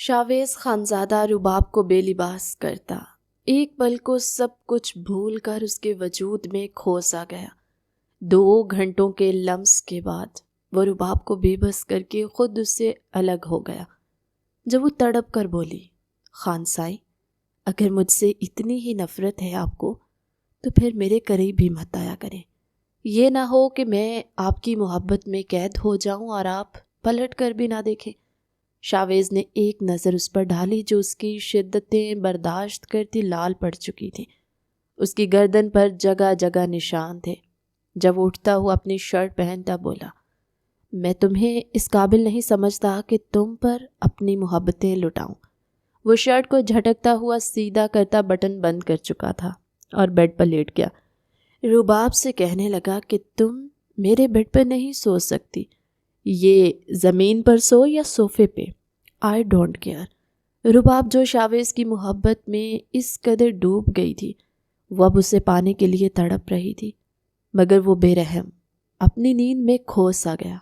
شاویز خانزادہ رباب کو بے لباس کرتا، ایک پل کو سب کچھ بھول کر اس کے وجود میں کھو سا گیا۔ 2 گھنٹوں کے لمس کے بعد وہ رباب کو بے بس کر کے خود اس سے الگ ہو گیا۔ جب وہ تڑپ کر بولی، خان سائی، اگر مجھ سے اتنی ہی نفرت ہے آپ کو تو پھر میرے قریب بھی مت آیا کریں۔ یہ نہ ہو کہ میں آپ کی محبت میں قید ہو جاؤں اور آپ پلٹ کر بھی نہ دیکھیں۔ شاویز نے ایک نظر اس پر ڈالی جو اس کی شدتیں برداشت کرتی لال پڑ چکی تھی۔ اس کی گردن پر جگہ جگہ نشان تھے۔ جب اٹھتا ہوا اپنی شرٹ پہنتا بولا، میں تمہیں اس قابل نہیں سمجھتا کہ تم پر اپنی محبتیں لٹاؤں۔ وہ شرٹ کو جھٹکتا ہوا سیدھا کرتا بٹن بند کر چکا تھا اور بیڈ پر لیٹ گیا۔ رباب سے کہنے لگا کہ تم میرے بیڈ پر نہیں سو سکتی، یہ زمین پر سو یا صوفے پہ، آئی ڈونٹ کیئر۔ رباب جو شاویز کی محبت میں اس قدر ڈوب گئی تھی، وہ اب اسے پانے کے لیے تڑپ رہی تھی، مگر وہ بے رحم اپنی نیند میں کھو سا گیا۔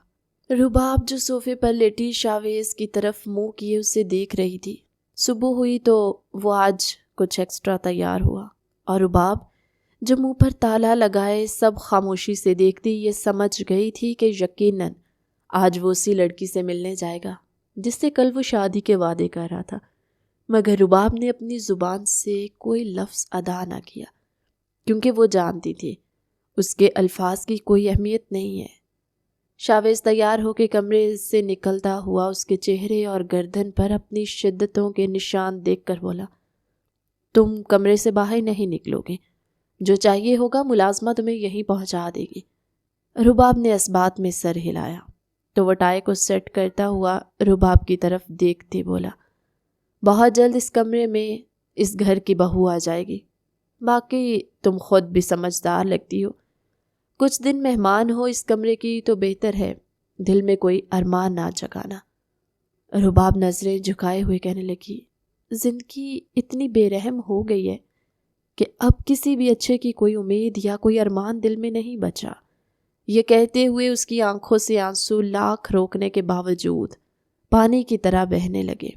رباب جو صوفے پر لیٹی شاویز کی طرف منہ کیے اسے دیکھ رہی تھی۔ صبح ہوئی تو وہ آج کچھ ایکسٹرا تیار ہوا، اور رباب جو منہ پر تالا لگائے سب خاموشی سے دیکھتی یہ سمجھ گئی تھی کہ یقیناً آج وہ اسی لڑکی سے ملنے جائے گا جس سے کل وہ شادی کے وعدے کر رہا تھا، مگر رباب نے اپنی زبان سے کوئی لفظ ادا نہ کیا، کیونکہ وہ جانتی تھی اس کے الفاظ کی کوئی اہمیت نہیں ہے۔ شاویز تیار ہو کے کمرے سے نکلتا ہوا اس کے چہرے اور گردن پر اپنی شدتوں کے نشان دیکھ کر بولا، تم کمرے سے باہر نہیں نکلو گے، جو چاہیے ہوگا ملازمہ تمہیں یہیں پہنچا دے گی۔ رباب نے اس بات میں سر ہلایا تو وہ ٹائی کو سیٹ کرتا ہوا رباب کی طرف دیکھتے بولا، بہت جلد اس کمرے میں اس گھر کی بہو آ جائے گی، باقی تم خود بھی سمجھدار لگتی ہو، کچھ دن مہمان ہو اس کمرے کی تو بہتر ہے، دل میں کوئی ارمان نہ جگانا۔ رباب نظریں جھکائے ہوئے کہنے لگی، زندگی اتنی بے رحم ہو گئی ہے کہ اب کسی بھی اچھے کی کوئی امید یا کوئی ارمان دل میں نہیں بچا۔ یہ کہتے ہوئے اس کی آنکھوں سے آنسو لاکھ روکنے کے باوجود پانی کی طرح بہنے لگے،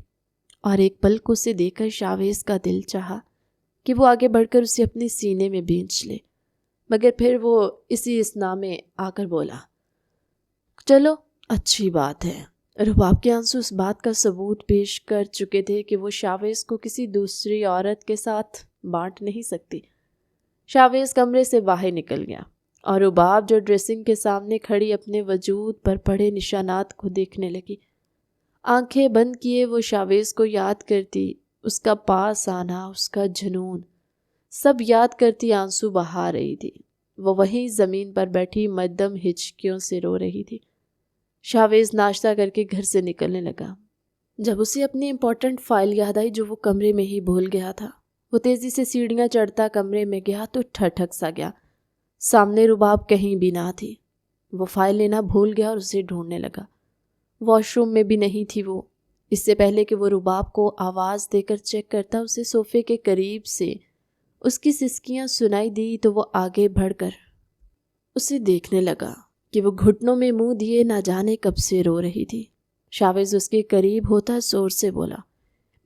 اور ایک پل کو اسے دیکھ کر شاویز کا دل چاہا کہ وہ آگے بڑھ کر اسے اپنے سینے میں بھینچ لے، مگر پھر وہ اسی اسنا میں آ کر بولا، چلو اچھی بات ہے۔ رباب کے آنسو اس بات کا ثبوت پیش کر چکے تھے کہ وہ شاویز کو کسی دوسری عورت کے ساتھ بانٹ نہیں سکتی۔ شاویز کمرے سے باہر نکل گیا اور رباب جو ڈریسنگ کے سامنے کھڑی اپنے وجود پر پڑے نشانات کو دیکھنے لگی۔ آنکھیں بند کیے وہ شاویز کو یاد کرتی، اس کا پاس آنا، اس کا جنون، سب یاد کرتی آنسو بہا رہی تھی۔ وہ وہیں زمین پر بیٹھی مدھم ہچکیوں سے رو رہی تھی۔ شاویز ناشتہ کر کے گھر سے نکلنے لگا۔ جب اسے اپنی امپورٹنٹ فائل یاد آئی جو وہ کمرے میں ہی بھول گیا تھا، وہ تیزی سے سیڑھیاں چڑھتا کمرے میں گیا تو ٹھٹک سا گیا۔ سامنے رباب کہیں بھی نہ تھی۔ وہ فائل لینا بھول گیا اور اسے ڈھونڈنے لگا۔ واش روم میں بھی نہیں تھی وہ۔ اس سے پہلے کہ وہ رباب کو آواز دے کر چیک کرتا، اسے صوفے کے قریب سے اس کی سسکیاں سنائی دی تو وہ آگے بڑھ کر اسے دیکھنے لگا کہ وہ گھٹنوں میں منہ دیے نہ جانے کب سے رو رہی تھی۔ شاویز اس کے قریب ہوتا زور سے بولا،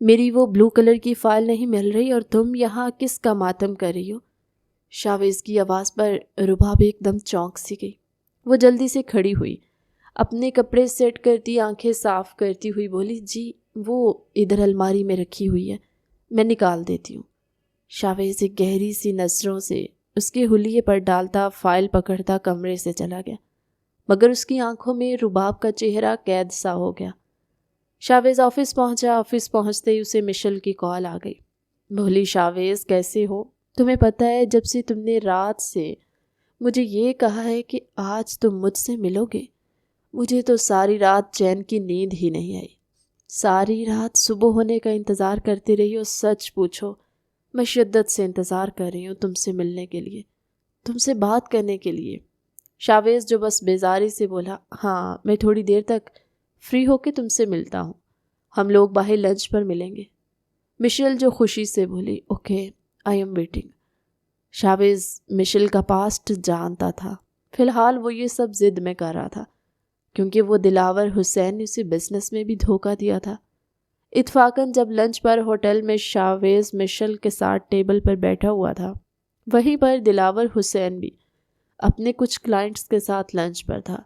میری وہ بلو کلر کی فائل نہیں مل رہی اور تم یہاں کس کا ماتم کر رہی ہو؟ شاویز کی آواز پر رباب ایک دم چونک سی گئی۔ وہ جلدی سے کھڑی ہوئی، اپنے کپڑے سیٹ کرتی آنکھیں صاف کرتی ہوئی بولی، جی وہ ادھر الماری میں رکھی ہوئی ہے، میں نکال دیتی ہوں۔ شاویز ایک گہری سی نظروں سے اس کے حلیے پر ڈالتا فائل پکڑتا کمرے سے چلا گیا، مگر اس کی آنکھوں میں رباب کا چہرہ قید سا ہو گیا۔ شاویز آفس پہنچا۔ آفس پہنچتے ہی اسے مشل کی کال آ گئی۔ بولی، شاویز کیسے ہو؟ تمہیں پتہ ہے جب سے تم نے رات سے مجھے یہ کہا ہے کہ آج تم مجھ سے ملو گے، مجھے تو ساری رات چین کی نیند ہی نہیں آئی۔ ساری رات صبح ہونے کا انتظار کرتی رہی ہو۔ سچ پوچھو میں شدت سے انتظار کر رہی ہوں تم سے ملنے کے لیے، تم سے بات کرنے کے لیے۔ شاویز جو بس بیزاری سے بولا، ہاں میں تھوڑی دیر تک فری ہو کے تم سے ملتا ہوں، ہم لوگ باہر لنچ پر ملیں گے۔ مشل جو خوشی سے بولی، okay I am waiting. Shavez مشل کا پاسٹ جانتا تھا، فی الحال وہ یہ سب ضد میں کر رہا تھا کیونکہ وہ دلاور حسین نے اسے بزنس میں بھی دھوکہ دیا تھا۔ اتفاقاً جب لنچ پر ہوٹل میں شاویز مشل کے ساتھ ٹیبل پر بیٹھا ہوا تھا، وہیں پر دلاور حسین بھی اپنے کچھ کلائنٹس کے ساتھ لنچ پر تھا۔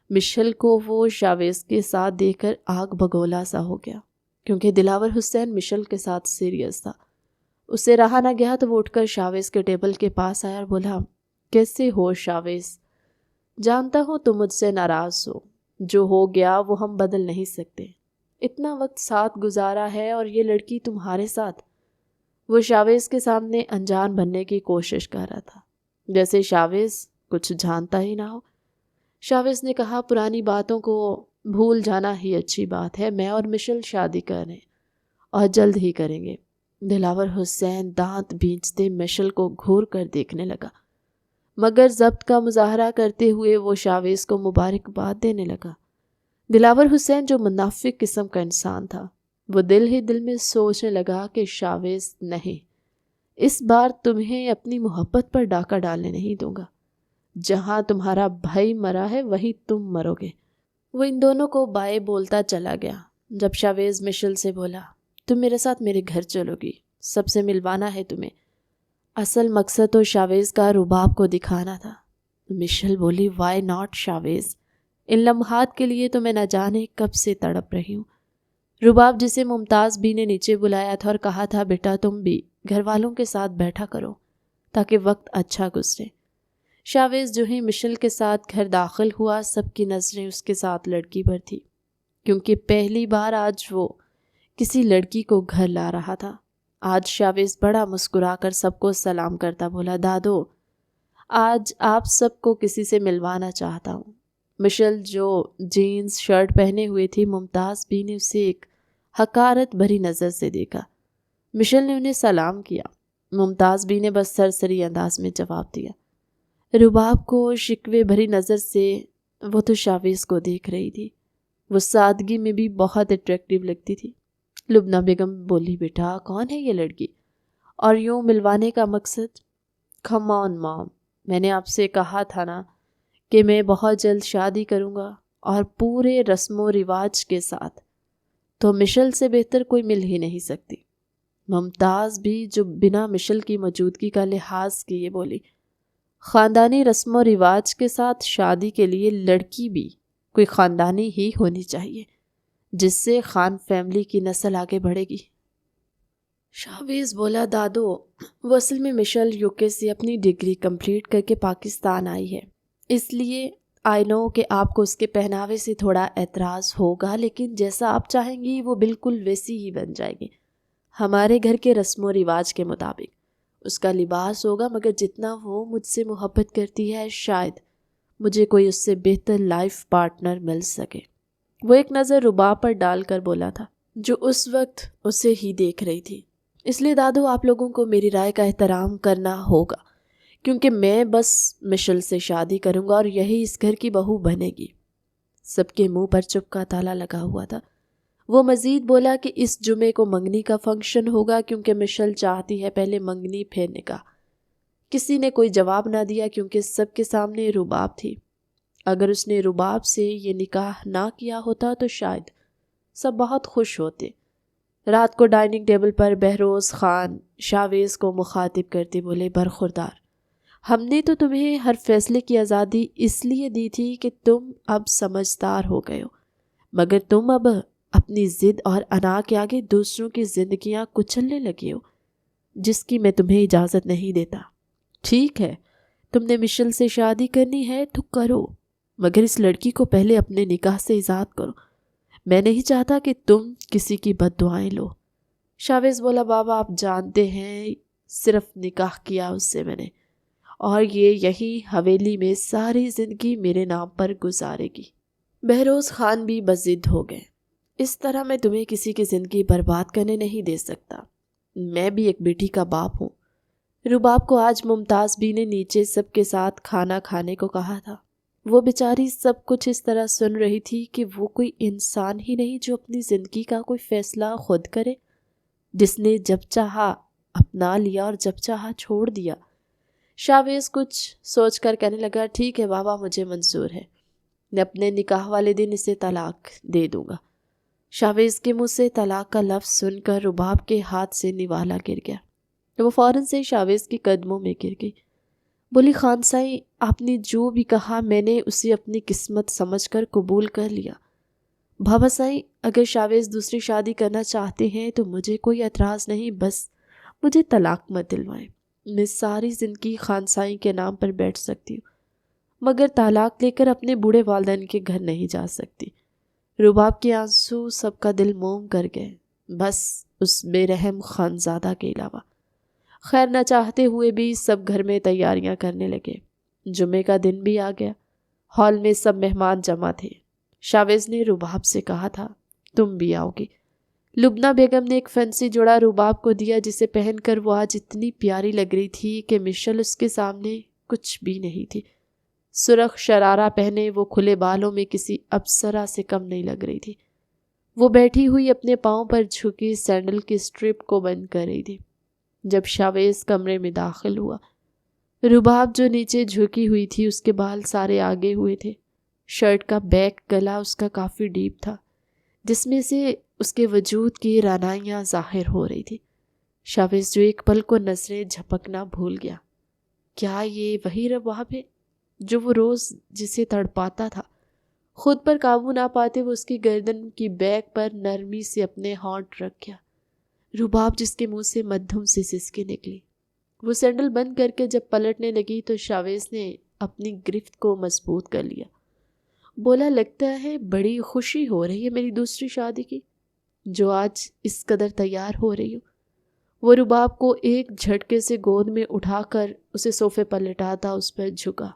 مشل کو وہ شاویز کے ساتھ دیکھ کر آگ بگولا سا ہو گیا، کیونکہ دلاور حسین مشل کے ساتھ سیریس تھا۔ اسے رہا نہ گیا تو وہ اٹھ کر شاویز کے ٹیبل کے پاس آیا اور بولا، کیسے ہو شاویز؟ جانتا ہوں تم مجھ سے ناراض ہو، جو ہو گیا وہ ہم بدل نہیں سکتے۔ اتنا وقت ساتھ گزارا ہے اور یہ لڑکی تمہارے ساتھ۔ وہ شاویز کے سامنے انجان بننے کی کوشش کر رہا تھا، جیسے شاویز کچھ جانتا ہی نہ ہو۔ شاویز نے کہا، پرانی باتوں کو بھول جانا ہی اچھی بات ہے۔ میں اور مشل شادی کر رہے ہیں اور جلد ہی کریں گے۔ دلاور حسین دانت بھینچتے مشل کو گھور کر دیکھنے لگا، مگر ضبط کا مظاہرہ کرتے ہوئے وہ شاویز کو مبارکباد دینے لگا۔ دلاور حسین جو منافق قسم کا انسان تھا، وہ دل ہی دل میں سوچنے لگا کہ شاویز نہیں، اس بار تمہیں اپنی محبت پر ڈاکہ ڈالنے نہیں دوں گا۔ جہاں تمہارا بھائی مرا ہے وہیں تم مرو گے۔ وہ ان دونوں کو بائے بولتا چلا گیا۔ جب شاویز مشل سے بولا، تم میرے ساتھ میرے گھر چلو گی، سب سے ملوانا ہے تمہیں۔ اصل مقصد تو شاویز کا رباب کو دکھانا تھا۔ مشل بولی، وائی ناٹ شاویز؟ ان لمحات کے لیے تو میں نہ جانے کب سے تڑپ رہی ہوں۔ رباب جسے ممتاز بی نے نیچے بلایا تھا اور کہا تھا، بیٹا تم بھی گھر والوں کے ساتھ بیٹھا کرو تاکہ وقت اچھا گزرے۔ شاویز جو ہی مشل کے ساتھ گھر داخل ہوا، سب کی نظریں اس کے ساتھ لڑکی پر تھی، کیونکہ پہلی بار آج وہ کسی لڑکی کو گھر لا رہا تھا۔ آج شاویز بڑا مسکرا کر سب کو سلام کرتا بولا، دادو آج آپ سب کو کسی سے ملوانا چاہتا ہوں۔ مشل جو جینز شرٹ پہنے ہوئے تھی، ممتاز بی نے اسے ایک حقارت بھری نظر سے دیکھا۔ مشل نے انہیں سلام کیا، ممتاز بی نے بس سرسری انداز میں جواب دیا۔ رباب کو شکوے بھری نظر سے وہ تو شاویز کو دیکھ رہی تھی۔ وہ سادگی میں بھی بہت اٹریکٹیو لگتی تھی۔ لبنہ بیگم بولی، بیٹا کون ہے یہ لڑکی اور یوں ملوانے کا مقصد؟ کم آن مام، میں نے آپ سے کہا تھا نا کہ میں بہت جلد شادی کروں گا اور پورے رسم و رواج کے ساتھ، تو مشل سے بہتر کوئی مل ہی نہیں سکتی۔ ممتاز بھی جو بنا مشل کی موجودگی کا لحاظ کیے بولی، خاندانی رسم و رواج کے ساتھ شادی کے لیے لڑکی بھی کوئی خاندانی ہی ہونی چاہیے، جس سے خان فیملی کی نسل آگے بڑھے گی۔ شاویز بولا، دادو وہ اصل میں مشل یوکے سے اپنی ڈگری کمپلیٹ کر کے پاکستان آئی ہے، اس لیے آئی نو کہ آپ کو اس کے پہناوے سے تھوڑا اعتراض ہوگا، لیکن جیسا آپ چاہیں گی وہ بالکل ویسی ہی بن جائے گی، ہمارے گھر کے رسم و رواج کے مطابق۔ اس کا لباس ہوگا، مگر جتنا وہ مجھ سے محبت کرتی ہے شاید مجھے کوئی اس سے بہتر لائف پارٹنر مل سکے۔ وہ ایک نظر رباب پر ڈال کر بولا تھا، جو اس وقت اسے ہی دیکھ رہی تھی۔ اس لیے دادو آپ لوگوں کو میری رائے کا احترام کرنا ہوگا، کیونکہ میں بس مشل سے شادی کروں گا اور یہی اس گھر کی بہو بنے گی۔ سب کے منہ پر چپ کا تالا لگا ہوا تھا۔ وہ مزید بولا کہ اس جمعے کو منگنی کا فنکشن ہوگا، کیونکہ مشل چاہتی ہے پہلے منگنی پھر نکاح۔ کسی نے کوئی جواب نہ دیا، کیونکہ سب کے سامنے رباب تھی۔ اگر اس نے رباب سے یہ نکاح نہ کیا ہوتا تو شاید سب بہت خوش ہوتے۔ رات کو ڈائننگ ٹیبل پر بہروز خان شاویز کو مخاطب کرتے بولے، برخوردار، ہم نے تو تمہیں ہر فیصلے کی آزادی اس لیے دی تھی کہ تم اب سمجھدار ہو گئے ہو، مگر تم اب اپنی ضد اور انا کے آگے دوسروں کی زندگیاں کچلنے لگے ہو، جس کی میں تمہیں اجازت نہیں دیتا۔ ٹھیک ہے، تم نے مشل سے شادی کرنی ہے تو کرو، مگر اس لڑکی کو پہلے اپنے نکاح سے آزاد کرو۔ میں نہیں چاہتا کہ تم کسی کی بد دعائیں لو۔ شاویز بولا، بابا آپ جانتے ہیں صرف نکاح کیا اس سے میں نے، اور یہ یہی حویلی میں ساری زندگی میرے نام پر گزارے گی۔ بہروز خان بھی بضد ہو گئے، اس طرح میں تمہیں کسی کی زندگی برباد کرنے نہیں دے سکتا، میں بھی ایک بیٹی کا باپ ہوں۔ رباب کو آج ممتاز بی نے نیچے سب کے ساتھ کھانا کھانے کو کہا تھا۔ وہ بیچاری سب کچھ اس طرح سن رہی تھی کہ وہ کوئی انسان ہی نہیں جو اپنی زندگی کا کوئی فیصلہ خود کرے، جس نے جب چاہا اپنا لیا اور جب چاہا چھوڑ دیا۔ شاویز کچھ سوچ کر کہنے لگا، ٹھیک ہے بابا، مجھے منظور ہے، میں اپنے نکاح والے دن اسے طلاق دے دوں گا۔ شاویز کے منہ سے طلاق کا لفظ سن کر رباب کے ہاتھ سے نوالا گر گیا۔ وہ فوراً سے شاویز کے قدموں میں گر گئی۔ بولی خان سائیں، آپ نے جو بھی کہا میں نے اسے اپنی قسمت سمجھ کر قبول کر لیا۔ بابا سائیں، اگر شاویز دوسری شادی کرنا چاہتے ہیں تو مجھے کوئی اعتراض نہیں، بس مجھے طلاق مت دلوائیں۔ میں ساری زندگی خان سائیں کے نام پر بیٹھ سکتی ہوں، مگر طلاق لے کر اپنے بوڑھے والدین کے گھر نہیں جا سکتی۔ رباب کے آنسو سب کا دل موم کر گئے، بس اس بے رحم خانزادہ کے علاوہ۔ خیر نہ چاہتے ہوئے بھی سب گھر میں تیاریاں کرنے لگے۔ جمعے کا دن بھی آ گیا۔ ہال میں سب مہمان جمع تھے۔ شاویز نے رباب سے کہا تھا تم بھی آؤ گی۔ لبنہ بیگم نے ایک فینسی جوڑا رباب کو دیا جسے پہن کر وہ آج اتنی پیاری لگ رہی تھی کہ مشل اس کے سامنے کچھ بھی نہیں تھی۔ سرخ شرارہ پہنے وہ کھلے بالوں میں کسی اپسرا سے کم نہیں لگ رہی تھی۔ وہ بیٹھی ہوئی اپنے پاؤں پر جھکی سینڈل کی سٹرپ کو بند کر رہی تھی جب شاویز کمرے میں داخل ہوا۔ رباب جو نیچے جھکی ہوئی تھی اس کے بال سارے آگے ہوئے تھے۔ شرٹ کا بیک گلا اس کا کافی ڈیپ تھا جس میں سے اس کے وجود کی رعنائیاں ظاہر ہو رہی تھی۔ شاویز جو ایک پل کو نظریں جھپکنا بھول گیا۔ کیا یہ وہی رباب ہے جو وہ روز جسے تڑپاتا تھا؟ خود پر قابو نہ پاتے وہ اس کی گردن کی بیک پر نرمی سے اپنے ہونٹ رکھ گیا۔ رباب جس کے منہ سے مدھم سے سسکی نکلی۔ وہ سینڈل بند کر کے جب پلٹنے لگی تو شاویز نے اپنی گرفت کو مضبوط کر لیا۔ بولا لگتا ہے بڑی خوشی ہو رہی ہے میری دوسری شادی کی، جو آج اس قدر تیار ہو رہی ہو۔ وہ رباب کو ایک جھٹکے سے گود میں اٹھا کر اسے صوفے پر لٹاتا اس پر جھکا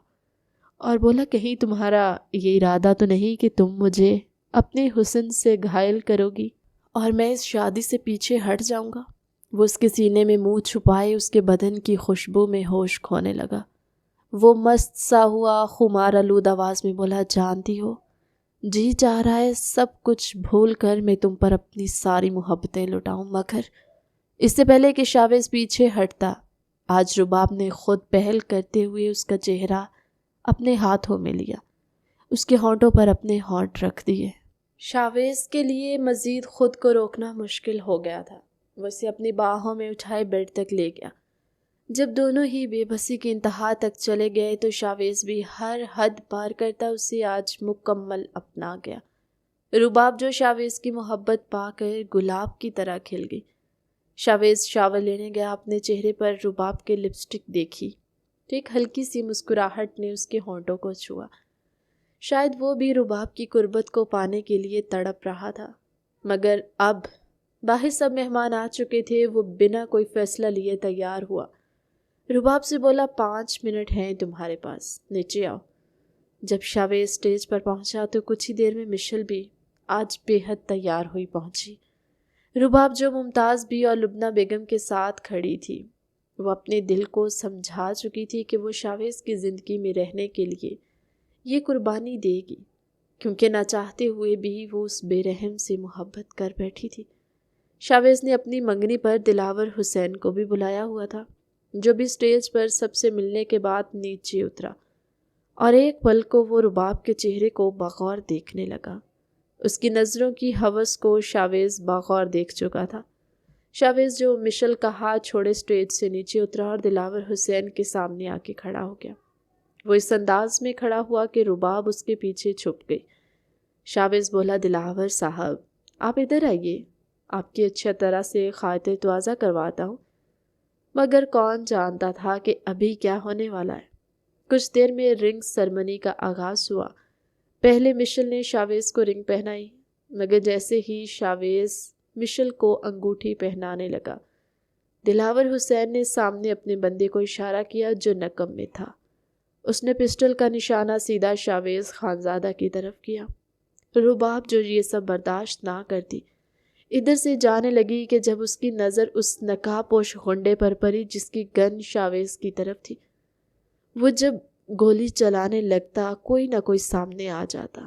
اور بولا کہیں تمہارا یہ ارادہ تو نہیں کہ تم مجھے اپنے حسن سے گھائل کرو گی اور میں اس شادی سے پیچھے ہٹ جاؤں گا؟ وہ اس کے سینے میں منہ چھپائے اس کے بدن کی خوشبو میں ہوش کھونے لگا۔ وہ مست سا ہوا خمار آلود آواز میں بولا جانتی ہو، جی چاہ رہا ہے سب کچھ بھول کر میں تم پر اپنی ساری محبتیں لٹاؤں، مگر اس سے پہلے کہ شاویز پیچھے ہٹتا آج رباب نے خود پہل کرتے ہوئے اس کا چہرہ اپنے ہاتھوں میں لیا، اس کے ہونٹوں پر اپنے ہونٹ رکھ دیے۔ شاویز کے لیے مزید خود کو روکنا مشکل ہو گیا تھا۔ وہ اسے اپنی باہوں میں اٹھائے بیڈ تک لے گیا۔ جب دونوں ہی بے بسی کی انتہا تک چلے گئے تو شاویز بھی ہر حد پار کرتا اسے آج مکمل اپنا گیا۔ رباب جو شاویز کی محبت پا کر گلاب کی طرح کھل گئی۔ شاویز شاور لینے گیا، اپنے چہرے پر رباب کے لپسٹک دیکھی تو ایک ہلکی سی مسکراہٹ نے اس کے ہونٹوں کو چھوا۔ شاید وہ بھی رباب کی قربت کو پانے کے لیے تڑپ رہا تھا، مگر اب باہر سب مہمان آ چکے تھے۔ وہ بنا کوئی فیصلہ لیے تیار ہوا۔ رباب سے بولا 5 منٹ ہیں تمہارے پاس، نیچے آؤ۔ جب شاویز اسٹیج پر پہنچا تو کچھ ہی دیر میں مشل بھی آج بے حد تیار ہوئی پہنچی۔ رباب جو ممتاز بھی اور لبنہ بیگم کے ساتھ کھڑی تھی، وہ اپنے دل کو سمجھا چکی تھی کہ وہ شاویز کی زندگی میں رہنے کے لیے یہ قربانی دے گی، کیونکہ نہ چاہتے ہوئے بھی وہ اس بے رحم سے محبت کر بیٹھی تھی۔ شاویز نے اپنی منگنی پر دلاور حسین کو بھی بلایا ہوا تھا، جو بھی اسٹیج پر سب سے ملنے کے بعد نیچے اترا اور ایک پل کو وہ رباب کے چہرے کو بغور دیکھنے لگا۔ اس کی نظروں کی ہوس کو شاویز بغور دیکھ چکا تھا۔ شاویز جو مشل کا ہاتھ چھوڑے اسٹیج سے نیچے اترا اور دلاور حسین کے سامنے آ کے کھڑا ہو گیا۔ وہ اس انداز میں کھڑا ہوا کہ رباب اس کے پیچھے چھپ گئی۔ شاویز بولا دلاور صاحب آپ ادھر آئیے، آپ کی اچھا طرح سے خاطر تواضع کرواتا ہوں۔ مگر کون جانتا تھا کہ ابھی کیا ہونے والا ہے۔ کچھ دیر میں رنگ سرمنی کا آغاز ہوا۔ پہلے مشل نے شاویز کو رنگ پہنائی، مگر جیسے ہی شاویز مشل کو انگوٹھی پہنانے لگا، دلاور حسین نے سامنے اپنے بندے کو اشارہ کیا جو نقب میں تھا۔ اس نے پسٹل کا نشانہ سیدھا شاویز خانزادہ کی طرف کیا۔ رباب جو یہ سب برداشت نہ کرتی، ادھر سے جانے لگی کہ جب اس کی نظر اس نقاب پوش غنڈے پر پڑی جس کی گن شاویز کی طرف تھی، وہ جب گولی چلانے لگتا کوئی نہ کوئی سامنے آ جاتا،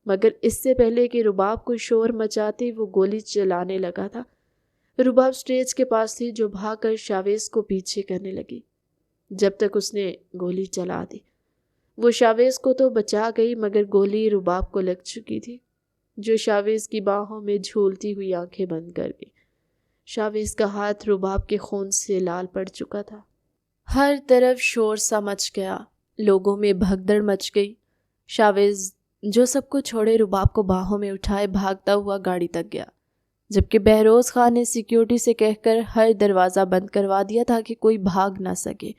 مگر اس سے پہلے کہ رباب کو شور مچاتے وہ گولی چلانے لگا تھا۔ رباب سٹیج کے پاس تھی جو بھاگ کر شاویز کو پیچھے کرنے لگی جب تک اس نے گولی چلا دی۔ وہ شاویز کو تو بچا گئی مگر گولی رباب کو لگ چکی تھی۔ جو شاویز کی باہوں میں جھولتی ہوئی آنکھیں بند کر گئی۔ شاویز کا ہاتھ رباب کے خون سے لال پڑ چکا تھا۔ ہر طرف شور سا مچ گیا، لوگوں میں بھگدڑ مچ گئی۔ شاویز جو سب کو چھوڑے رباب کو باہوں میں اٹھائے بھاگتا ہوا گاڑی تک گیا، جبکہ بہروز خان نے سیکیورٹی سے کہہ کر ہر دروازہ بند کروا دیا تاکہ کوئی بھاگ نہ سکے۔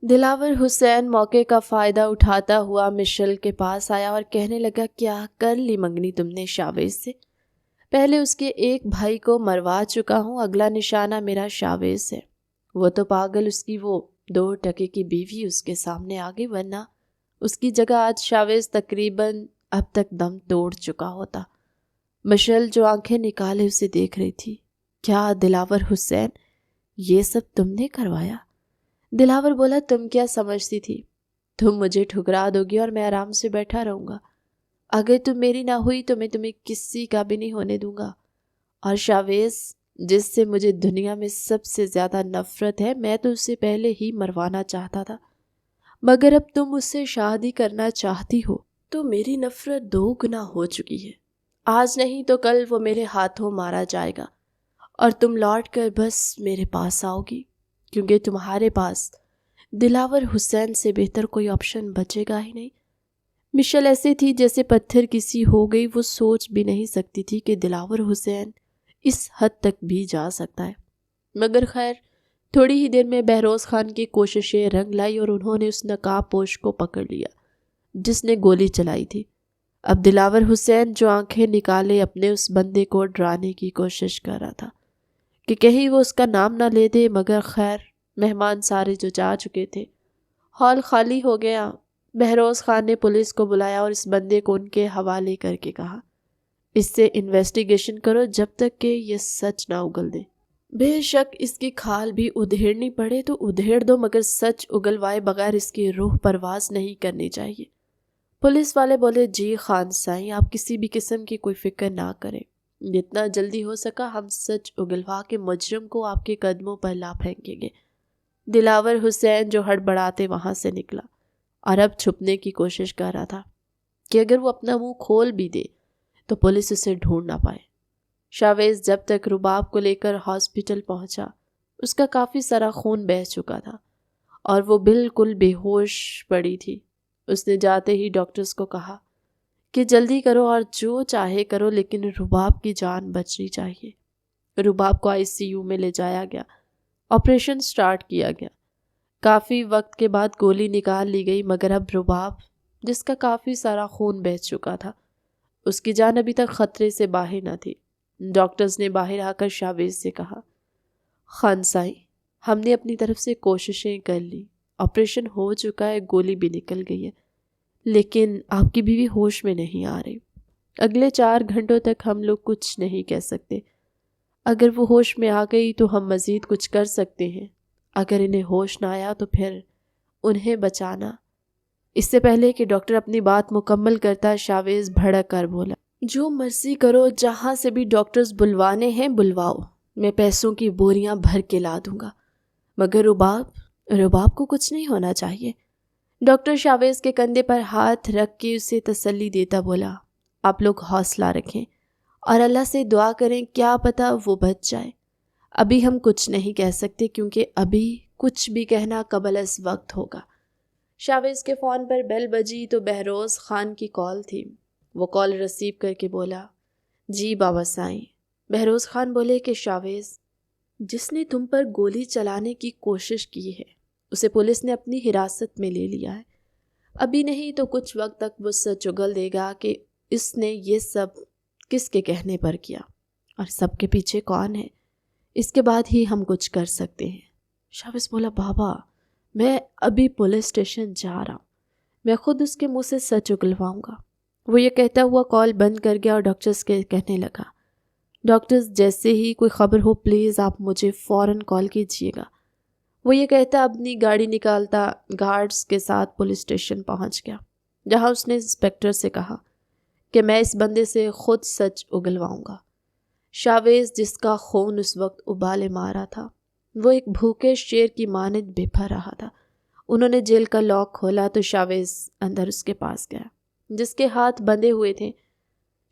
دلاور حسین موقع کا فائدہ اٹھاتا ہوا مشل کے پاس آیا اور کہنے لگا، کیا کر لی منگنی تم نے شاویز سے؟ پہلے اس کے ایک بھائی کو مروا چکا ہوں، اگلا نشانہ میرا شاویز ہے۔ وہ تو پاگل، اس کی وہ 2 ٹکے کی بیوی اس کے سامنے آ گئی، ورنہ اس کی جگہ آج شاویز تقریباً اب تک دم توڑ چکا ہوتا۔ مشل جو آنکھیں نکالے اسے دیکھ رہی تھی۔ کیا دلاور حسین، یہ سب تم نے کروایا؟ دلاور بولا، تم کیا سمجھتی تھی؟ تم مجھے ٹھکرا دو گی اور میں آرام سے بیٹھا رہوں گا؟ اگر تم میری نہ ہوئی تو میں تمہیں کسی کا بھی نہیں ہونے دوں گا۔ اور شاویز، جس سے مجھے دنیا میں سب سے زیادہ نفرت ہے، میں تو اسے پہلے ہی مروانا چاہتا تھا، مگر اب تم اس سے شادی کرنا چاہتی ہو تو میری نفرت 2 گنا ہو چکی ہے۔ آج نہیں تو کل وہ میرے ہاتھوں مارا جائے گا اور تم لوٹ کر بس میرے پاس آؤ گی، کیونکہ تمہارے پاس دلاور حسین سے بہتر کوئی آپشن بچے گا ہی نہیں۔ مشل ایسے تھی جیسے پتھر کسی ہو گئی، وہ سوچ بھی نہیں سکتی تھی کہ دلاور حسین اس حد تک بھی جا سکتا ہے، مگر خیر تھوڑی ہی دیر میں بہروز خان کی کوششیں رنگ لائی اور انہوں نے اس نقاب پوش کو پکڑ لیا جس نے گولی چلائی تھی۔ اب دلاور حسین جو آنکھیں نکالے اپنے اس بندے کو ڈرانے کی کوشش کر رہا تھا کہ کہیں وہ اس کا نام نہ لے دے، مگر خیر مہمان سارے جو جا چکے تھے، ہال خالی ہو گیا۔ بہروز خان نے پولیس کو بلایا اور اس بندے کو ان کے حوالے کر کے کہا، اس سے انویسٹیگیشن کرو جب تک کہ یہ سچ نہ اگل دے۔ بے شک اس کی کھال بھی ادھیڑنی پڑے تو ادھیڑ دو، مگر سچ اگلوائے بغیر اس کی روح پرواز نہیں کرنی چاہیے۔ پولیس والے بولے، جی خان سائیں، آپ کسی بھی قسم کی کوئی فکر نہ کریں، جتنا جلدی ہو سکا ہم سچ اگلوا کے مجرم کو آپ کے قدموں پر لا پھینکیں گے۔ دلاور حسین جو ہڑبڑاتے وہاں سے نکلا اور اب چھپنے کی کوشش کر رہا تھا کہ اگر وہ اپنا منہ کھول بھی دے تو پولیس اسے ڈھونڈ نہ پائے۔ شاویز جب تک رباب کو لے کر ہاسپٹل پہنچا، اس کا کافی سارا خون بہہ چکا تھا اور وہ بالکل بے ہوش پڑی تھی۔ اس نے جاتے ہی ڈاکٹرز کو کہا کہ جلدی کرو اور جو چاہے کرو، لیکن رباب کی جان بچنی چاہیے۔ رباب کو ICU میں لے جایا گیا، آپریشن سٹارٹ کیا گیا۔ کافی وقت کے بعد گولی نکال لی گئی، مگر اب رباب، جس کا کافی سارا خون بہہ چکا تھا، اس کی جان ابھی تک خطرے سے باہر نہ تھی۔ ڈاکٹرز نے باہر آ کر شاویز سے کہا، خان سائیں، ہم نے اپنی طرف سے کوششیں کر لی، آپریشن ہو چکا ہے، گولی بھی نکل گئی ہے، لیکن آپ کی بیوی ہوش میں نہیں آ رہی۔ اگلے 4 گھنٹوں تک ہم لوگ کچھ نہیں کہہ سکتے۔ اگر وہ ہوش میں آ گئی تو ہم مزید کچھ کر سکتے ہیں، اگر انہیں ہوش نہ آیا تو پھر انہیں بچانا۔ اس سے پہلے کہ ڈاکٹر اپنی بات مکمل کرتا، شاویز بھڑک کر بولا، جو مرضی کرو، جہاں سے بھی ڈاکٹرز بلوانے ہیں بلواؤ، میں پیسوں کی بوریاں بھر کے لا دوں گا، مگر رباب کو کچھ نہیں ہونا چاہیے۔ ڈاکٹر شاویز کے کندھے پر ہاتھ رکھ کے اسے تسلی دیتا بولا، آپ لوگ حوصلہ رکھیں اور اللہ سے دعا کریں، کیا پتہ وہ بچ جائے۔ ابھی ہم کچھ نہیں کہہ سکتے، کیونکہ ابھی کچھ بھی کہنا قبل از وقت ہوگا۔ شاویز کے فون پر بیل بجی تو بہروز خان کی کال تھی۔ وہ کال ریسیو کر کے بولا، جی بابا سائیں۔ بہروز خان بولے کہ شاویز، جس نے تم پر گولی چلانے کی کوشش کی ہے اسے پولیس نے اپنی حراست میں لے لیا ہے۔ ابھی نہیں تو کچھ وقت تک وہ سچ اگل دے گا کہ اس نے یہ سب کس کے کہنے پر کیا اور سب کے پیچھے کون ہے، اس کے بعد ہی ہم کچھ کر سکتے ہیں۔ شاویز بولا، بابا میں ابھی پولیس اسٹیشن جا رہا ہوں، میں خود اس کے منہ سے سچ اگلواؤں گا۔ وہ یہ کہتا ہوا کال بند کر گیا اور ڈاکٹرز کے کہنے لگا، ڈاکٹرز جیسے ہی کوئی خبر ہو پلیز آپ مجھے فوراً کال کیجیے گا۔ وہ یہ کہتا اپنی گاڑی نکالتا گارڈز کے ساتھ پولیس اسٹیشن پہنچ گیا، جہاں اس نے انسپیکٹر سے کہا کہ میں اس بندے سے خود سچ اگلواؤں گا۔ شاویز، جس کا خون اس وقت ابالے مارا تھا، وہ ایک بھوکے شیر کی مانند بپھر رہا تھا۔ انہوں نے جیل کا لاک کھولا تو شاویز اندر اس کے پاس گیا، جس کے ہاتھ بندھے ہوئے تھے۔